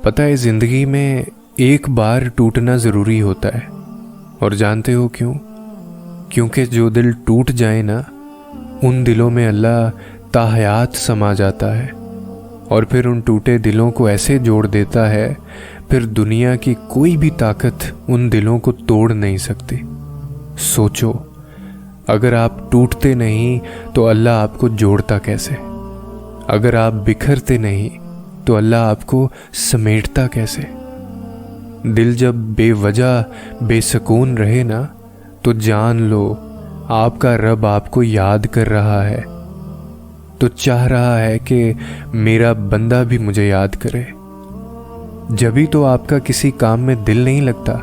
پتہ ہے زندگی میں ایک بار ٹوٹنا ضروری ہوتا ہے، اور جانتے ہو کیوں؟ کیونکہ جو دل ٹوٹ جائے نا، ان دلوں میں اللہ تاحیات سما جاتا ہے، اور پھر ان ٹوٹے دلوں کو ایسے جوڑ دیتا ہے، پھر دنیا کی کوئی بھی طاقت ان دلوں کو توڑ نہیں سکتی۔ سوچو، اگر آپ ٹوٹتے نہیں تو اللہ آپ کو جوڑتا کیسے؟ اگر آپ بکھرتے نہیں تو اللہ آپ کو سمیٹتا کیسے؟ دل جب بے وجہ بے سکون رہے نا، تو جان لو آپ کا رب آپ کو یاد کر رہا ہے، تو چاہ رہا ہے کہ میرا بندہ بھی مجھے یاد کرے۔ جبھی تو آپ کا کسی کام میں دل نہیں لگتا،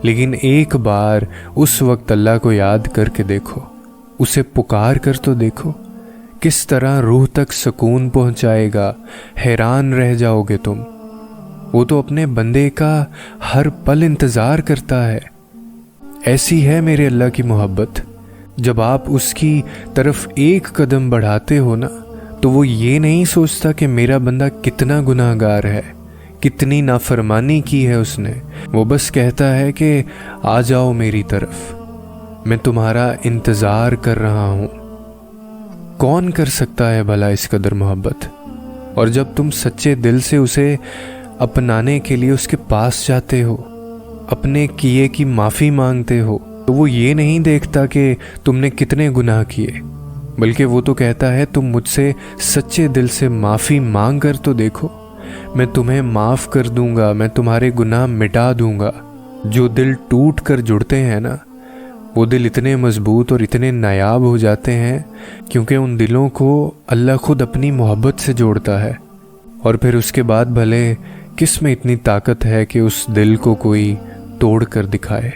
لیکن ایک بار اس وقت اللہ کو یاد کر کے دیکھو، اسے پکار کر تو دیکھو، کس طرح روح تک سکون پہنچائے گا، حیران رہ جاؤ گے تم۔ وہ تو اپنے بندے کا ہر پل انتظار کرتا ہے۔ ایسی ہے میرے اللہ کی محبت، جب آپ اس کی طرف ایک قدم بڑھاتے ہو نا، تو وہ یہ نہیں سوچتا کہ میرا بندہ کتنا گناہ گار ہے، کتنی نافرمانی کی ہے اس نے۔ وہ بس کہتا ہے کہ آ جاؤ میری طرف، میں تمہارا انتظار کر رہا ہوں۔ کون کر سکتا ہے بھلا اس قدر محبت؟ اور جب تم سچے دل سے اسے اپنانے کے لیے اس کے پاس جاتے ہو، اپنے کیے کی معافی مانگتے ہو، تو وہ یہ نہیں دیکھتا کہ تم نے کتنے گناہ کیے، بلکہ وہ تو کہتا ہے تم مجھ سے سچے دل سے معافی مانگ کر تو دیکھو، میں تمہیں معاف کر دوں گا، میں تمہارے گناہ مٹا دوں گا۔ جو دل ٹوٹ کر جڑتے ہیں نا، وہ دل اتنے مضبوط اور اتنے نایاب ہو جاتے ہیں، کیونکہ ان دلوں کو اللہ خود اپنی محبت سے جوڑتا ہے۔ اور پھر اس کے بعد بھلے کس میں اتنی طاقت ہے کہ اس دل کو کوئی توڑ کر دکھائے۔